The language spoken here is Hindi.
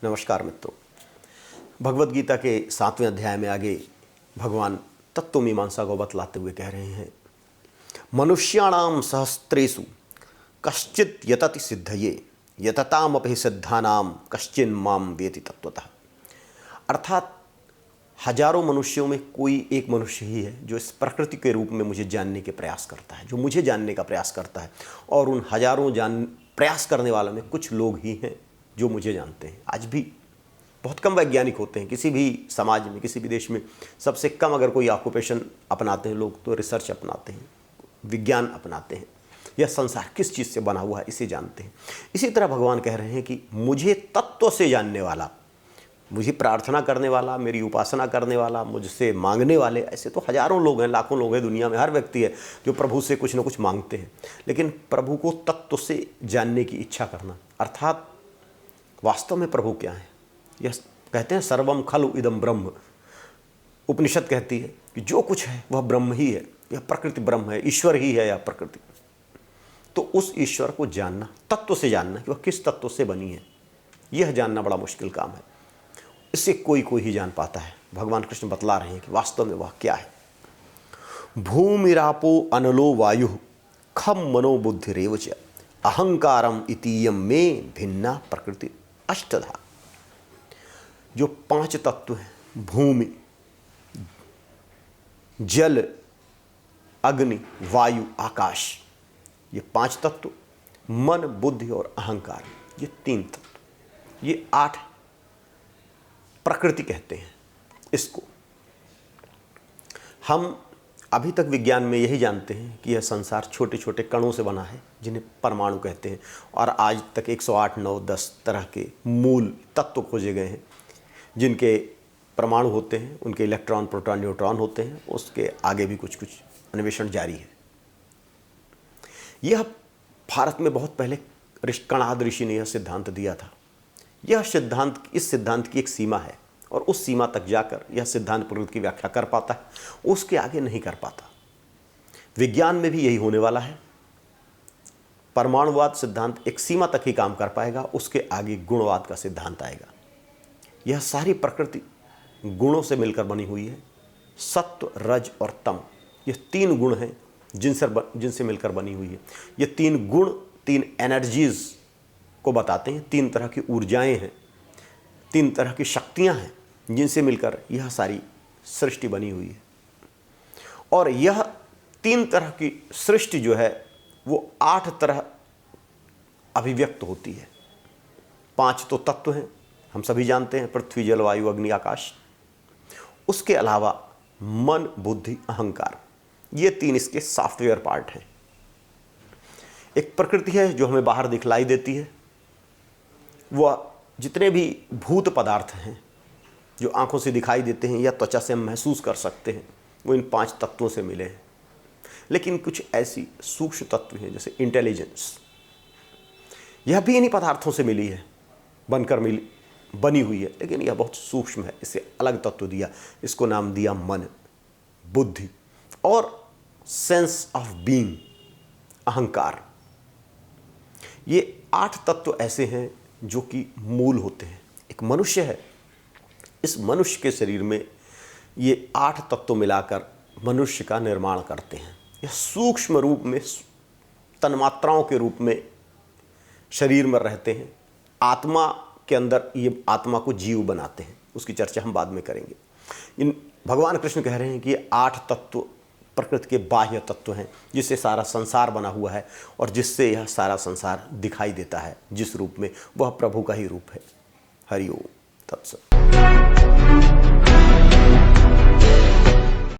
नमस्कार मित्रों, भगवद गीता के 7वें अध्याय में आगे भगवान तत्वमीमांसा को बतलाते हुए कह रहे हैं, मनुष्याणाम सहस्त्रेषु कश्चित् यतति सिद्धये यततामपि सिद्धानाम कश्चिन् माम वेति तत्वतः। अर्थात हजारों मनुष्यों में कोई एक मनुष्य ही है जो इस प्रकृति के रूप में मुझे जानने के प्रयास करता है, जो मुझे जानने का प्रयास करता है। और उन हजारों प्रयास करने वालों में कुछ लोग ही हैं जो मुझे जानते हैं। आज भी बहुत कम वैज्ञानिक होते हैं किसी भी समाज में, किसी भी देश में। सबसे कम अगर कोई ऑक्यूपेशन अपनाते हैं लोग तो रिसर्च अपनाते हैं, विज्ञान अपनाते हैं। यह संसार किस चीज़ से बना हुआ है इसे जानते हैं। इसी तरह भगवान कह रहे हैं कि मुझे तत्व से जानने वाला, मुझे प्रार्थना करने वाला, मेरी उपासना करने वाला, मुझसे मांगने वाले, ऐसे तो हजारों लोग हैं, लाखों लोग हैं दुनिया में। हर व्यक्ति है जो प्रभु से कुछ ना कुछ मांगते हैं। लेकिन प्रभु को तत्व से जानने की इच्छा करना, अर्थात वास्तव में प्रभु क्या है। यह कहते हैं सर्वम खलु इदम ब्रह्म। उपनिषद कहती है कि जो कुछ है वह ब्रह्म ही है, यह प्रकृति ब्रह्म है, ईश्वर ही है यह प्रकृति। तो उस ईश्वर को जानना, तत्व से जानना कि वह किस तत्व से बनी है, यह जानना बड़ा मुश्किल काम है। इसे कोई ही जान पाता है। भगवान कृष्ण बतला रहे हैं कि वास्तव में वह क्या है। भूमिरापो अनलो वायु खम मनो बुद्धिरेव च अहंकारम इतीयम में भिन्ना प्रकृति अष्टधा। जो 5 तत्व हैं, भूमि, जल, अग्नि, वायु, आकाश, ये 5 तत्व, मन, बुद्धि और अहंकार, ये 3 तत्व, ये 8 प्रकृति कहते हैं इसको। हम अभी तक विज्ञान में यही जानते हैं कि यह संसार छोटे छोटे कणों से बना है जिन्हें परमाणु कहते हैं। और आज तक 108, 9, 10 तरह के मूल तत्व खोजे गए हैं जिनके परमाणु होते हैं, उनके इलेक्ट्रॉन, प्रोटॉन, न्यूट्रॉन होते हैं। उसके आगे भी कुछ अन्वेषण जारी है। यह भारत में बहुत पहले कणाद ऋषि ने यह सिद्धांत दिया था। यह सिद्धांत, इस सिद्धांत की एक सीमा है और उस सीमा तक जाकर यह सिद्धांत प्रकृति की व्याख्या कर पाता है, उसके आगे नहीं कर पाता। विज्ञान में भी यही होने वाला है। परमाणुवाद सिद्धांत एक सीमा तक ही काम कर पाएगा, उसके आगे गुणवाद का सिद्धांत आएगा। यह सारी प्रकृति गुणों से मिलकर बनी हुई है। सत्व, रज और तम, ये 3 गुण हैं जिनसे मिलकर बनी हुई है। ये 3 गुण 3 एनर्जीज को बताते हैं। 3 तरह की ऊर्जाएं हैं, 3 तरह की शक्तियां हैं जिनसे मिलकर यह सारी सृष्टि बनी हुई है। और यह 3 तरह की सृष्टि जो है वो 8 तरह अभिव्यक्त होती है। 5 तो तत्व हैं, हम सभी जानते हैं, पृथ्वी, जल, वायु, अग्नि, आकाश। उसके अलावा मन, बुद्धि, अहंकार, ये 3 इसके सॉफ्टवेयर पार्ट हैं। एक प्रकृति है जो हमें बाहर दिखलाई देती है। वह जितने भी भूत पदार्थ हैं जो आंखों से दिखाई देते हैं या त्वचा से हम महसूस कर सकते हैं, वो इन 5 तत्वों से मिले हैं। लेकिन कुछ ऐसी सूक्ष्म तत्व हैं जैसे इंटेलिजेंस, यह भी इन्हीं पदार्थों से मिली है, बनी हुई है, लेकिन यह बहुत सूक्ष्म है। इसे अलग तत्व दिया, इसको नाम दिया मन, बुद्धि और सेंस ऑफ बीइंग, अहंकार। ये 8 तत्व ऐसे हैं जो कि मूल होते हैं। एक मनुष्य है, इस मनुष्य के शरीर में ये 8 तत्व मिलाकर मनुष्य का निर्माण करते हैं। यह सूक्ष्म रूप में तन्मात्राओं के रूप में शरीर में रहते हैं। आत्मा के अंदर ये आत्मा को जीव बनाते हैं, उसकी चर्चा हम बाद में करेंगे। भगवान कृष्ण कह रहे हैं कि ये 8 तत्व प्रकृति के बाह्य तत्व हैं जिससे सारा संसार बना हुआ है और जिससे यह सारा संसार दिखाई देता है। जिस रूप में, वह प्रभु का ही रूप है। हरि ओम तत्सत।